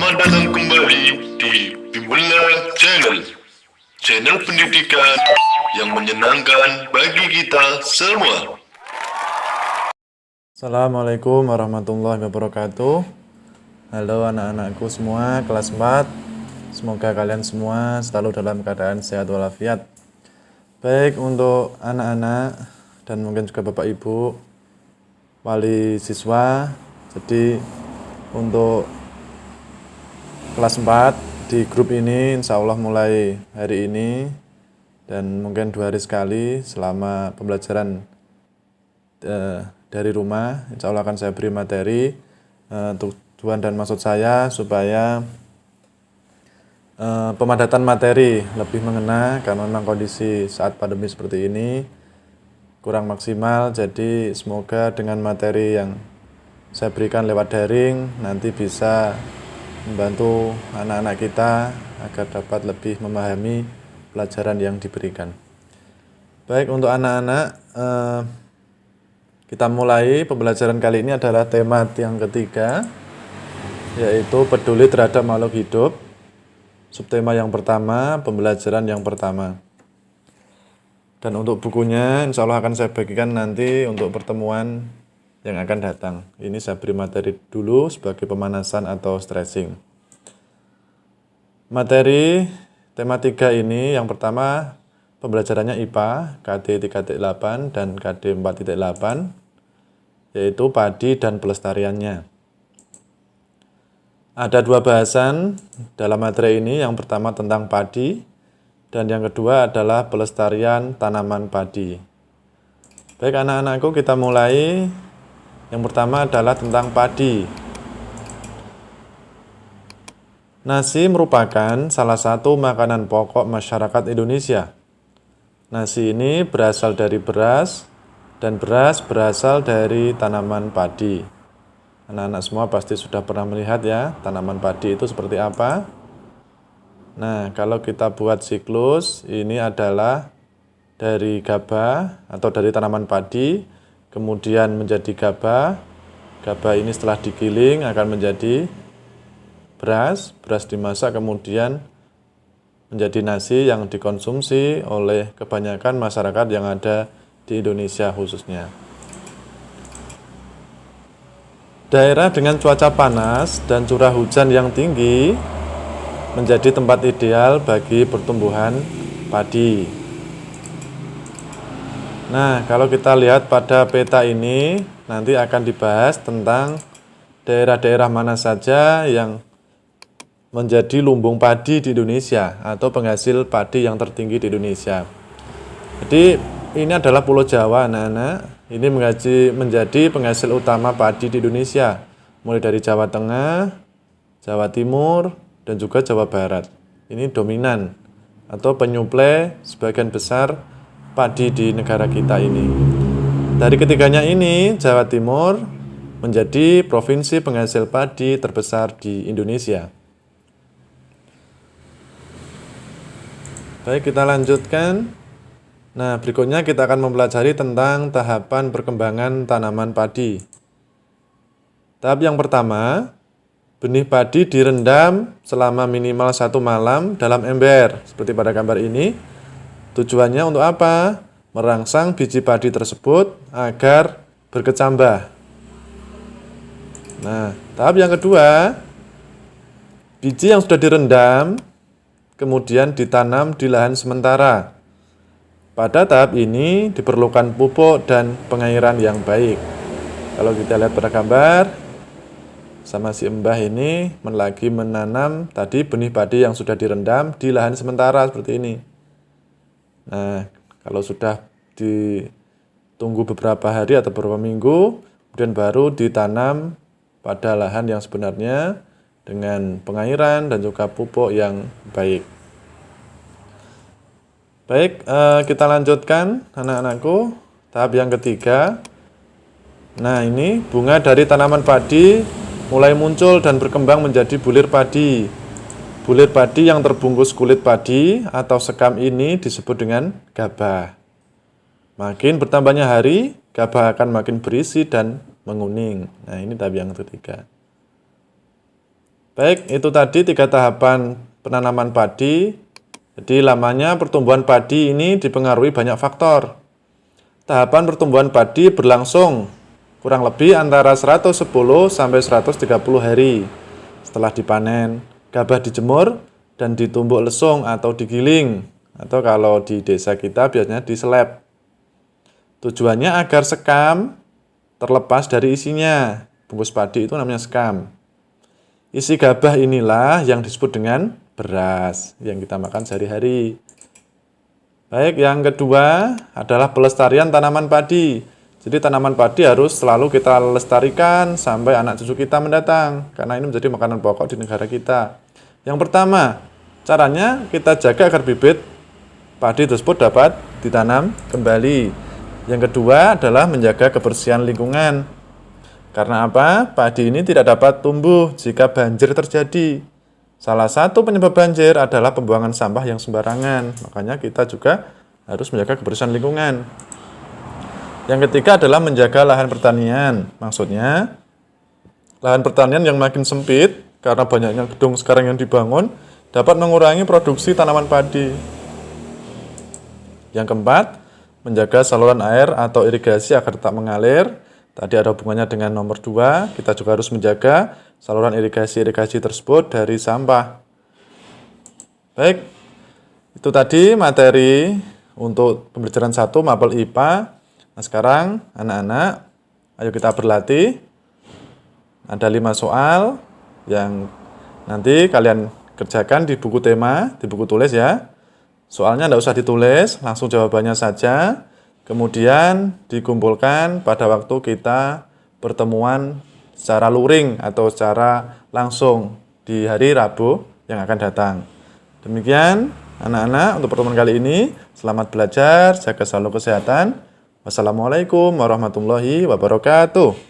Selamat datang kembali di Bimula Channel, channel pendidikan yang menyenangkan bagi kita semua. Assalamualaikum warahmatullahi wabarakatuh. Halo anak-anakku semua, kelas 4. Semoga kalian semua selalu dalam keadaan sehat walafiat. Baik, untuk anak-anak dan mungkin juga Bapak Ibu wali siswa, jadi untuk kelas 4 di grup ini insya Allah mulai hari ini dan mungkin 2 hari sekali selama pembelajaran dari rumah, insya Allah akan saya beri materi. Tujuan dan maksud saya supaya pemadatan materi lebih mengena, karena memang kondisi saat pandemi seperti ini kurang maksimal. Jadi semoga dengan materi yang saya berikan lewat daring nanti bisa membantu anak-anak kita agar dapat lebih memahami pelajaran yang diberikan. Baik, untuk anak-anak, kita mulai pembelajaran kali ini adalah tema yang ketiga, yaitu peduli terhadap makhluk hidup. Subtema yang pertama, pembelajaran yang pertama. Dan untuk bukunya insya Allah akan saya bagikan nanti untuk pertemuan yang akan datang. Ini saya beri materi dulu sebagai pemanasan atau stretching. Materi tema 3 ini yang pertama pembelajarannya IPA KD 3.8 dan KD 4.8, yaitu padi dan pelestariannya. Ada 2 bahasan dalam materi ini, yang pertama tentang padi dan yang kedua adalah pelestarian tanaman padi. Baik anak-anakku, kita mulai. Yang pertama adalah tentang padi. Nasi merupakan salah satu makanan pokok masyarakat Indonesia. Nasi ini berasal dari beras dan beras berasal dari tanaman padi. Anak-anak semua pasti sudah pernah melihat ya, tanaman padi itu seperti apa. Nah, kalau kita buat siklus, ini adalah dari gabah atau dari tanaman padi, kemudian menjadi gabah. Gabah ini setelah digiling akan menjadi beras, beras dimasak kemudian menjadi nasi yang dikonsumsi oleh kebanyakan masyarakat yang ada di Indonesia khususnya. Daerah dengan cuaca panas dan curah hujan yang tinggi menjadi tempat ideal bagi pertumbuhan padi. Nah, kalau kita lihat pada peta ini, nanti akan dibahas tentang daerah-daerah mana saja yang menjadi lumbung padi di Indonesia atau penghasil padi yang tertinggi di Indonesia. Jadi ini adalah Pulau Jawa, anak-anak. Ini menjadi penghasil utama padi di Indonesia, mulai dari Jawa Tengah, Jawa Timur, dan juga Jawa Barat. Ini dominan atau penyuplai sebagian besar padi di negara kita ini. Dari ketiganya ini, Jawa Timur menjadi provinsi penghasil padi terbesar di Indonesia. Baik, kita lanjutkan. Nah, berikutnya kita akan mempelajari tentang tahapan perkembangan tanaman padi. Tahap yang pertama, benih padi direndam selama minimal 1 malam dalam ember, seperti pada gambar ini. Tujuannya untuk apa? Merangsang biji padi tersebut agar berkecambah. Nah, tahap yang kedua, biji yang sudah direndam kemudian ditanam di lahan sementara. Pada tahap ini diperlukan pupuk dan pengairan yang baik. Kalau kita lihat pada gambar, sama si Mbah ini lagi menanam tadi benih padi yang sudah direndam di lahan sementara seperti ini. Nah, kalau sudah ditunggu beberapa hari atau beberapa minggu, kemudian baru ditanam pada lahan yang sebenarnya dengan pengairan dan juga pupuk yang baik. Baik, kita lanjutkan anak-anakku. Tahap yang ketiga. Nah, ini bunga dari tanaman padi mulai muncul dan berkembang menjadi bulir padi. Bulir padi yang terbungkus kulit padi atau sekam ini disebut dengan gabah. Makin bertambahnya hari, gabah akan makin berisi dan menguning. Nah, ini tahap yang ketiga. Baik, itu tadi 3 tahapan penanaman padi. Jadi lamanya pertumbuhan padi ini dipengaruhi banyak faktor. Tahapan pertumbuhan padi berlangsung kurang lebih antara 110 sampai 130 hari. Setelah dipanen, gabah dijemur dan ditumbuk lesung atau digiling. Atau kalau di desa kita biasanya diseleb. Tujuannya agar sekam terlepas dari isinya. Bungkus padi itu namanya sekam. Isi gabah inilah yang disebut dengan beras yang kita makan sehari-hari. Baik, yang kedua adalah pelestarian tanaman padi. Jadi tanaman padi harus selalu kita lestarikan sampai anak cucu kita mendatang, karena ini menjadi makanan pokok di negara kita. Yang pertama, caranya kita jaga agar bibit padi tersebut dapat ditanam kembali. Yang kedua adalah menjaga kebersihan lingkungan. Karena apa? Padi ini tidak dapat tumbuh jika banjir terjadi. Salah satu penyebab banjir adalah pembuangan sampah yang sembarangan. Makanya kita juga harus menjaga kebersihan lingkungan. Yang ketiga adalah menjaga lahan pertanian. Maksudnya, lahan pertanian yang makin sempit karena banyaknya gedung sekarang yang dibangun dapat mengurangi produksi tanaman padi. Yang keempat, menjaga saluran air atau irigasi agar tetap mengalir. Tadi ada hubungannya dengan nomor 2, kita juga harus menjaga saluran irigasi tersebut dari sampah. Baik, itu tadi materi untuk pembelajaran 1 mapel IPA. Nah sekarang anak-anak, ayo kita berlatih. Ada 5 soal yang nanti kalian kerjakan di buku tema, di buku tulis ya. Soalnya tidak usah ditulis, langsung jawabannya saja. Kemudian dikumpulkan pada waktu kita pertemuan secara luring atau secara langsung di hari Rabu yang akan datang. Demikian anak-anak untuk pertemuan kali ini. Selamat belajar, jaga selalu kesehatan. Wassalamualaikum warahmatullahi wabarakatuh.